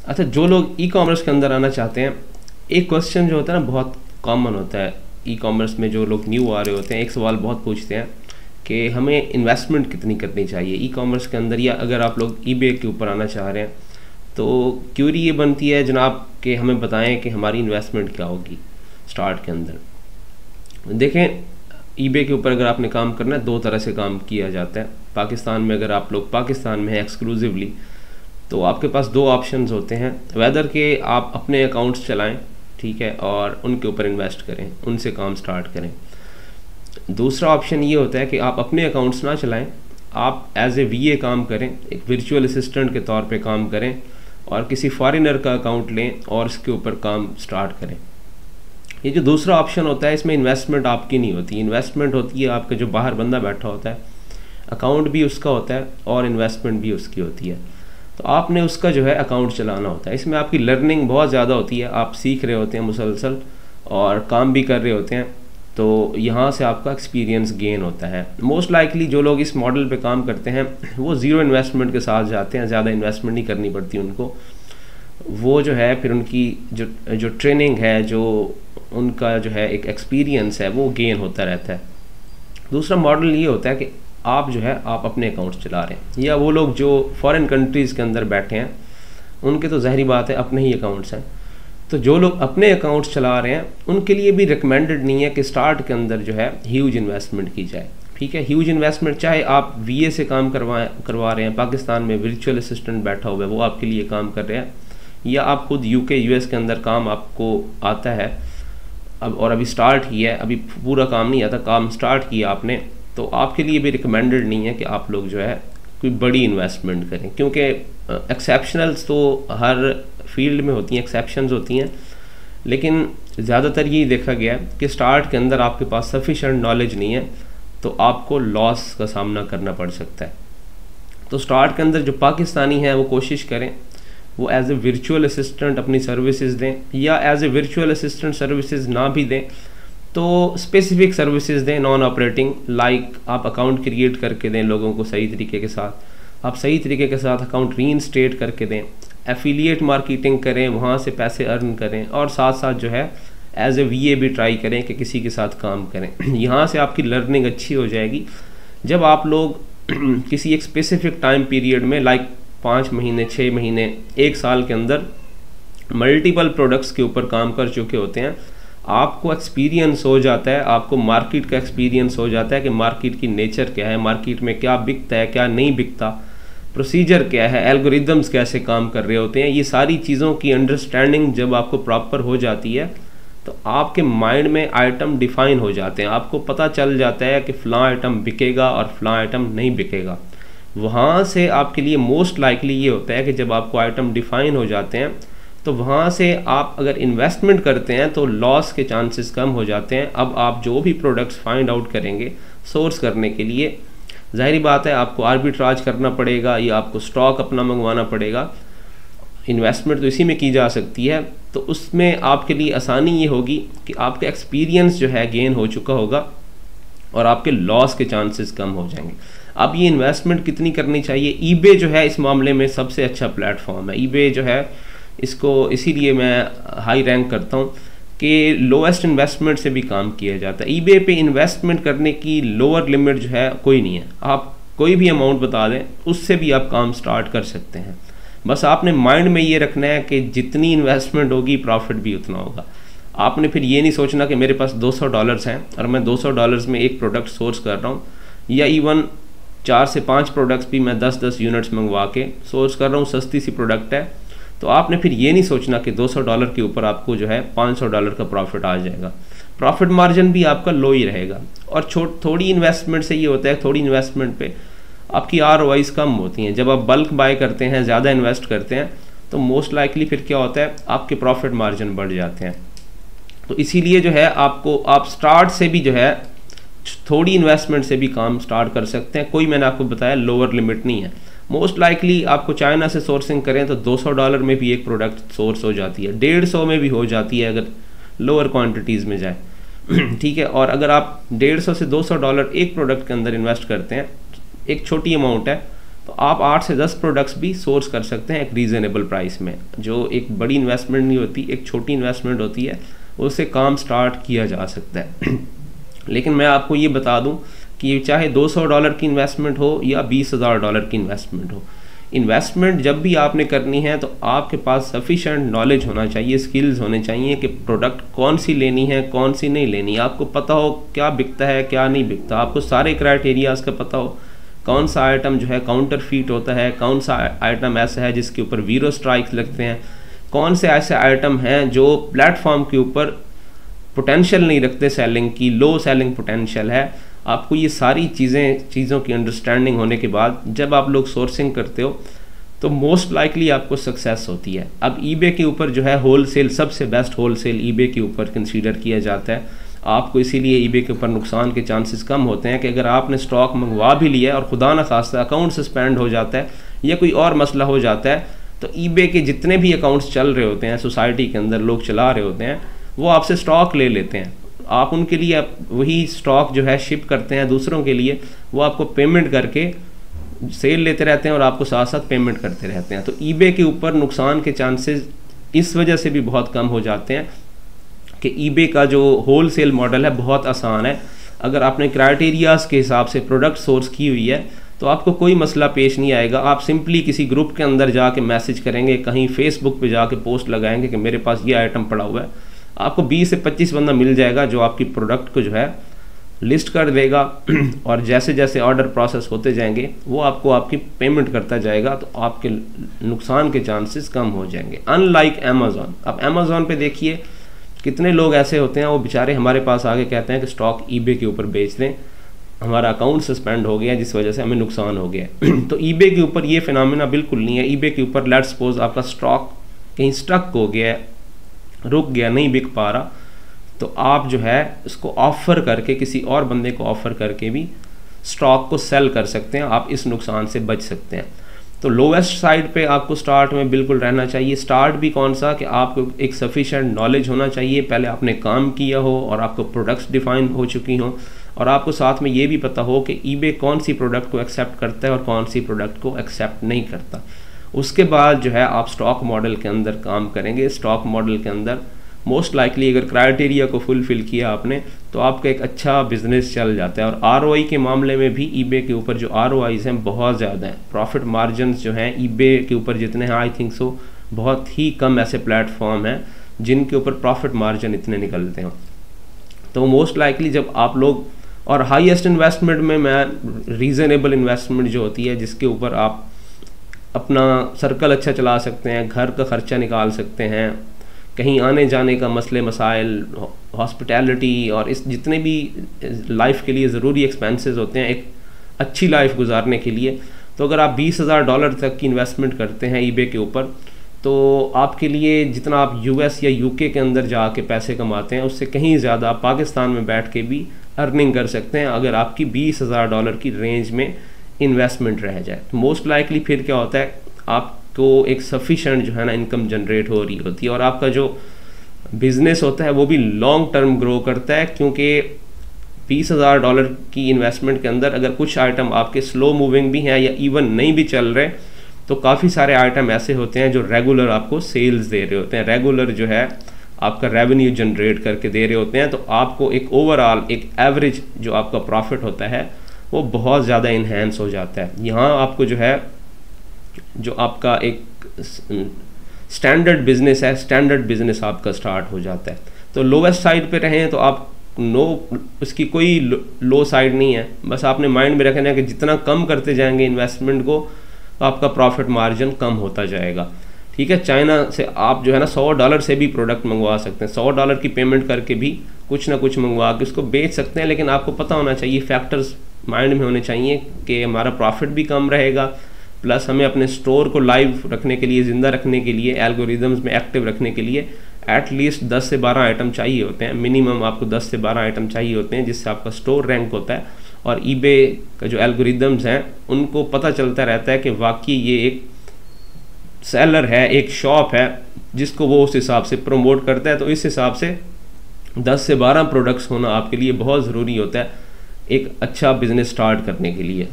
अच्छा, जो लोग ई कॉमर्स के अंदर आना चाहते हैं, एक क्वेश्चन जो होता है ना बहुत कॉमन होता है ई कॉमर्स में, जो लोग न्यू आ रहे होते हैं एक सवाल बहुत पूछते हैं कि हमें इन्वेस्टमेंट कितनी करनी चाहिए ई कॉमर्स के अंदर, या अगर आप लोग ईबे के ऊपर आना चाह रहे हैं तो क्यूरी ये बनती है जनाब कि हमें बताएं कि हमारी इन्वेस्टमेंट क्या होगी स्टार्ट के अंदर। देखें, ईबे के ऊपर अगर आपने काम करना है, दो तरह से काम किया जाता है पाकिस्तान में। अगर आप लोग पाकिस्तान में हैं एक्सक्लूसिवली, तो आपके पास दो ऑप्शंस होते हैं, वेदर के आप अपने अकाउंट्स चलाएं, ठीक है, और उनके ऊपर इन्वेस्ट करें, उनसे काम स्टार्ट करें। दूसरा ऑप्शन ये होता है कि आप अपने अकाउंट्स ना चलाएं, आप एज ए वीए काम करें, एक वर्चुअल असिस्टेंट के तौर पे काम करें और किसी फॉरेनर का अकाउंट लें और इसके ऊपर काम स्टार्ट करें। ये जो दूसरा ऑप्शन होता है इसमें इन्वेस्टमेंट आपकी नहीं होती, इन्वेस्टमेंट होती है आपके जो बाहर बंदा बैठा होता है, अकाउंट भी उसका होता है और इन्वेस्टमेंट भी उसकी होती है। तो आपने उसका जो है अकाउंट चलाना होता है। इसमें आपकी लर्निंग बहुत ज़्यादा होती है, आप सीख रहे होते हैं मुसलसल और काम भी कर रहे होते हैं, तो यहाँ से आपका एक्सपीरियंस गेन होता है। मोस्ट लाइकली जो लोग इस मॉडल पे काम करते हैं वो ज़ीरो इन्वेस्टमेंट के साथ जाते हैं, ज़्यादा इन्वेस्टमेंट नहीं करनी पड़ती उनको। वो जो है फिर उनकी जो ट्रेनिंग है, जो उनका जो है एक एक्सपीरियंस है, वो गेन होता रहता है। दूसरा मॉडल ये होता है कि आप जो है आप अपने अकाउंट्स चला रहे हैं, या वो लोग जो फॉरेन कंट्रीज़ के अंदर बैठे हैं उनके तो ज़ाहिर बात है अपने ही अकाउंट्स हैं। तो जो लोग अपने अकाउंट्स चला रहे हैं उनके लिए भी रिकमेंडेड नहीं है कि स्टार्ट के अंदर जो है ह्यूज इन्वेस्टमेंट की जाए, ठीक है। ह्यूज इन्वेस्टमेंट चाहे आप वीए से काम करवा रहे हैं, पाकिस्तान में वर्चुअल असिस्टेंट बैठा हुआ है वो आपके लिए काम कर रहे हैं, या आप खुद यूके यूएस के अंदर काम आपको आता है अब और अभी स्टार्ट किया है, अभी पूरा काम नहीं आता, काम स्टार्ट किया आपने, तो आपके लिए भी रिकमेंडेड नहीं है कि आप लोग जो है कोई बड़ी इन्वेस्टमेंट करें, क्योंकि एक्सेप्शनल्स तो हर फील्ड में होती हैं, एक्सेप्शंस होती हैं, लेकिन ज़्यादातर ये देखा गया है कि स्टार्ट के अंदर आपके पास सफिशेंट नॉलेज नहीं है तो आपको लॉस का सामना करना पड़ सकता है। तो स्टार्ट के अंदर जो पाकिस्तानी हैं वो कोशिश करें वो एज ए वर्चुअल असिस्टेंट अपनी सर्विसेज दें, या as a virtual assistant services ना भी दें तो स्पेसिफिक सर्विसेज दें नॉन ऑपरेटिंग, लाइक आप अकाउंट क्रिएट करके दें लोगों को सही तरीके के साथ, आप सही तरीके के साथ अकाउंट रीइंस्टेट करके दें, एफिलिएट मार्केटिंग करें, वहाँ से पैसे अर्न करें, और साथ साथ जो है एज ए वीए भी ट्राई करें कि किसी के साथ काम करें। यहाँ से आपकी लर्निंग अच्छी हो जाएगी। जब आप लोग किसी एक स्पेसिफिक टाइम पीरियड में लाइक 5 महीने 6 महीने 1 साल के अंदर मल्टीपल प्रोडक्ट्स के ऊपर काम कर चुके होते हैं, आपको एक्सपीरियंस हो जाता है, आपको मार्केट का एक्सपीरियंस हो जाता है कि मार्केट की नेचर क्या है, मार्केट में क्या बिकता है क्या नहीं बिकता, प्रोसीजर क्या है, एल्गोरिदम्स कैसे काम कर रहे होते हैं। ये सारी चीज़ों की अंडरस्टैंडिंग जब आपको प्रॉपर हो जाती है तो आपके माइंड में आइटम डिफाइन हो जाते हैं, आपको पता चल जाता है कि फ़लाँ आइटम बिकेगा और फ़लाँ आइटम नहीं बिकेगा। वहाँ से आपके लिए मोस्ट लाइकली ये होता है कि जब आपको आइटम डिफाइन हो जाते हैं तो वहाँ से आप अगर इन्वेस्टमेंट करते हैं तो लॉस के चांसेस कम हो जाते हैं। अब आप जो भी प्रोडक्ट्स फाइंड आउट करेंगे सोर्स करने के लिए, ज़ाहिर बात है आपको आर्बिट्राज करना पड़ेगा या आपको स्टॉक अपना मंगवाना पड़ेगा। इन्वेस्टमेंट तो इसी में की जा सकती है, तो उसमें आपके लिए आसानी ये होगी कि आपका एक्सपीरियंस जो है गेन हो चुका होगा और आपके लॉस के चांसेस कम हो जाएंगे। अब ये इन्वेस्टमेंट कितनी करनी चाहिए, ईबे जो है इस मामले में सबसे अच्छा प्लेटफॉर्म है। ईबे जो है इसको इसीलिए मैं हाई रैंक करता हूँ कि लोएस्ट इन्वेस्टमेंट से भी काम किया जाता है। ईबे पे इन्वेस्टमेंट करने की लोअर लिमिट जो है कोई नहीं है, आप कोई भी अमाउंट बता दें उससे भी आप काम स्टार्ट कर सकते हैं। बस आपने माइंड में ये रखना है कि जितनी इन्वेस्टमेंट होगी प्रॉफिट भी उतना होगा। आपने फिर ये नहीं सोचना कि मेरे पास $200 हैं और मैं $200 में एक प्रोडक्ट सोर्स कर रहा हूँ, या इवन 4 से 5 प्रोडक्ट्स भी मैं 10-10 यूनिट्स मंगवा के सोर्स कर रहा हूँ, सस्ती सी प्रोडक्ट है। तो आपने फिर ये नहीं सोचना कि $200 के ऊपर आपको जो है $500 का प्रॉफिट आ जाएगा। प्रॉफिट मार्जिन भी आपका लो ही रहेगा। और थोड़ी इन्वेस्टमेंट से ये होता है, थोड़ी इन्वेस्टमेंट पे आपकी ROIs कम होती हैं। जब आप बल्क बाय करते हैं, ज़्यादा इन्वेस्ट करते हैं, तो मोस्ट लाइकली फिर क्या होता है आपके प्रॉफिट मार्जिन बढ़ जाते हैं। तो इसीलिए जो है आप स्टार्ट से भी जो है थोड़ी इन्वेस्टमेंट से भी काम स्टार्ट कर सकते हैं। कोई मैंने आपको बताया लोअर लिमिट नहीं है। मोस्ट लाइकली आपको चाइना से सोर्सिंग करें तो $200 में भी एक प्रोडक्ट सोर्स हो जाती है, 150 में भी हो जाती है अगर लोअर क्वांटिटीज़ में जाए ठीक है। और अगर आप 150 से $200 एक प्रोडक्ट के अंदर इन्वेस्ट करते हैं, एक छोटी अमाउंट है, तो आप 8 से 10 प्रोडक्ट्स भी सोर्स कर सकते हैं एक रीज़नेबल प्राइस में, जो एक बड़ी इन्वेस्टमेंट नहीं होती, एक छोटी इन्वेस्टमेंट होती है, उससे काम स्टार्ट किया जा सकता है। लेकिन मैं आपको ये बता दूं कि चाहे $200 की इन्वेस्टमेंट हो या $20,000 की इन्वेस्टमेंट हो, इन्वेस्टमेंट जब भी आपने करनी है तो आपके पास सफिशेंट नॉलेज होना चाहिए, स्किल्स होने चाहिए कि प्रोडक्ट कौन सी लेनी है, कौन सी नहीं लेनी। आपको पता हो क्या बिकता है, क्या नहीं बिकता, आपको सारे क्राइटेरियाज़ का पता हो, कौन सा आइटम जो है काउंटर फीट होता है, कौन सा आइटम ऐसा है जिसके ऊपर वीरो स्ट्राइक्स लगते हैं, कौन से ऐसे आइटम हैं जो प्लेटफॉर्म के ऊपर पोटेंशियल नहीं रखते सेलिंग की, लो सेलिंग पोटेंशियल है। आपको ये सारी चीज़ों की अंडरस्टैंडिंग होने के बाद जब आप लोग सोर्सिंग करते हो तो मोस्ट लाइकली आपको सक्सेस होती है। अब ईबे के ऊपर जो है होलसेल, सबसे बेस्ट होलसेल ईबे के ऊपर कंसीडर किया जाता है। आपको इसीलिए ईबे के ऊपर नुकसान के चांसेस कम होते हैं कि अगर आपने स्टॉक मंगवा भी लिया और खुदा न खास्ता अकाउंट सस्पेंड हो जाता है या कोई और मसला हो जाता है, तो ईबे के जितने भी अकाउंट्स चल रहे होते हैं, सोसाइटी के अंदर लोग चला रहे होते हैं, वो आपसे स्टॉक ले लेते हैं। आप उनके लिए वही स्टॉक जो है शिप करते हैं दूसरों के लिए, वो आपको पेमेंट करके सेल लेते रहते हैं और आपको साथ साथ पेमेंट करते रहते हैं। तो ईबे के ऊपर नुकसान के चांसेस इस वजह से भी बहुत कम हो जाते हैं कि ईबे का जो होलसेल मॉडल है बहुत आसान है। अगर आपने क्राइटेरियाज़ के हिसाब से प्रोडक्ट सोर्स की हुई है तो आपको कोई मसला पेश नहीं आएगा। आप सिंपली किसी ग्रुप के अंदर जाके मैसेज करेंगे, कहीं फेसबुक पे जाके पोस्ट लगाएंगे कि मेरे पास ये आइटम पड़ा हुआ है, आपको 20 से 25 बंदा मिल जाएगा जो आपकी प्रोडक्ट को जो है लिस्ट कर देगा और जैसे जैसे ऑर्डर प्रोसेस होते जाएंगे वो आपको आपकी पेमेंट करता जाएगा, तो आपके नुकसान के चांसेस कम हो जाएंगे। अनलाइक अमेज़ॉन, अब अमेज़ॉन पे देखिए कितने लोग ऐसे होते हैं, वो बेचारे हमारे पास आके कहते हैं कि स्टॉक ईबे के ऊपर बेच दें, हमारा अकाउंट सस्पेंड हो गया जिस वजह से हमें नुकसान हो गया। तो ईबे के ऊपर ये फिनोमेना बिल्कुल नहीं है। ईबे के ऊपर लेट्स सपोज आपका स्टॉक कहीं स्टक हो गया, रुक गया, नहीं बिक पा रहा, तो आप जो है इसको ऑफ़र करके, किसी और बंदे को ऑफ़र करके भी स्टॉक को सेल कर सकते हैं, आप इस नुकसान से बच सकते हैं। तो लोवेस्ट साइड पे आपको स्टार्ट में बिल्कुल रहना चाहिए। स्टार्ट भी कौन सा कि आपको एक सफिशेंट नॉलेज होना चाहिए, पहले आपने काम किया हो और आपको प्रोडक्ट्स डिफाइन हो चुकी हों, और आपको साथ में ये भी पता हो कि ईबे कौन सी प्रोडक्ट को एक्सेप्ट करता है और कौन सी प्रोडक्ट को एक्सेप्ट नहीं करता। उसके बाद जो है आप स्टॉक मॉडल के अंदर काम करेंगे। स्टॉक मॉडल के अंदर मोस्ट लाइकली अगर क्राइटेरिया को फुलफिल किया आपने तो आपका एक अच्छा बिजनेस चल जाता है। और आरओआई के मामले में भी ईबे के ऊपर जो आरओआईज हैं बहुत ज़्यादा हैं। प्रॉफिट मार्जिन जो हैं ईबे के ऊपर जितने हैं, आई थिंक सो बहुत ही कम ऐसे प्लेटफॉर्म हैं जिनके ऊपर प्रॉफिट मार्जिन इतने निकलते हैं। तो मोस्ट लाइकली जब आप लोग, और हाईएस्ट इन्वेस्टमेंट में मैं रीज़नेबल इन्वेस्टमेंट जो होती है जिसके ऊपर आप अपना सर्कल अच्छा चला सकते हैं, घर का खर्चा निकाल सकते हैं, कहीं आने जाने का मसले मसाइल, हॉस्पिटैलिटी और इस जितने भी लाइफ के लिए ज़रूरी एक्सपेंसेस होते हैं एक अच्छी लाइफ गुजारने के लिए, तो अगर आप $20,000 तक की इन्वेस्टमेंट करते हैं ईबे के ऊपर, तो आपके लिए जितना आप यूएस या यूके के अंदर जाके पैसे कमाते हैं उससे कहीं ज़्यादा आप पाकिस्तान में बैठ के भी अर्निंग कर सकते हैं अगर आपकी $20,000 की रेंज में इन्वेस्टमेंट रह जाए। तो मोस्ट लाइकली फिर क्या होता है, आपको एक सफिशेंट जो है ना इनकम जनरेट हो रही होती है और आपका जो बिज़नेस होता है वो भी लॉन्ग टर्म ग्रो करता है, क्योंकि $20,000 की इन्वेस्टमेंट के अंदर अगर कुछ आइटम आपके स्लो मूविंग भी हैं या इवन नहीं भी चल रहे, तो काफ़ी सारे आइटम ऐसे होते हैं जो रेगुलर आपको सेल्स दे रहे होते हैं, रेगुलर जो है आपका रेवेन्यू जनरेट करके दे रहे होते हैं। तो आपको एक ओवरऑल एक एवरेज जो आपका प्रॉफिट होता है वो बहुत ज़्यादा इन्हेंस हो जाता है। यहाँ आपको जो है जो आपका एक स्टैंडर्ड बिजनेस है, स्टैंडर्ड बिजनेस आपका स्टार्ट हो जाता है। तो लोवेस्ट साइड पे रहें तो आप उसकी कोई लो साइड नहीं है, बस आपने माइंड में रखना है कि जितना कम करते जाएंगे इन्वेस्टमेंट को तो आपका प्रॉफिट मार्जिन कम होता जाएगा। ठीक है, चाइना से आप जो है ना $100 से भी प्रोडक्ट मंगवा सकते हैं, $100 की पेमेंट करके भी कुछ ना कुछ मंगवा के उसको बेच सकते हैं। लेकिन आपको पता होना चाहिए, फैक्टर्स माइंड में होने चाहिए कि हमारा प्रॉफिट भी कम रहेगा, प्लस हमें अपने स्टोर को लाइव रखने के लिए, ज़िंदा रखने के लिए, एल्गोरिदम्स में एक्टिव रखने के लिए एटलीस्ट 10 से 12 आइटम चाहिए होते हैं। मिनिमम आपको 10 से 12 आइटम चाहिए होते हैं जिससे आपका स्टोर रैंक होता है और ईबे का जो एल्गोरिदम्स हैं उनको पता चलता रहता है कि वाकई ये एक सेलर है, एक शॉप है जिसको वो उस हिसाब से प्रमोट करता है। तो इस हिसाब से 10 से 12 प्रोडक्ट्स होना आपके लिए बहुत ज़रूरी होता है एक अच्छा बिजनेस स्टार्ट करने के लिए।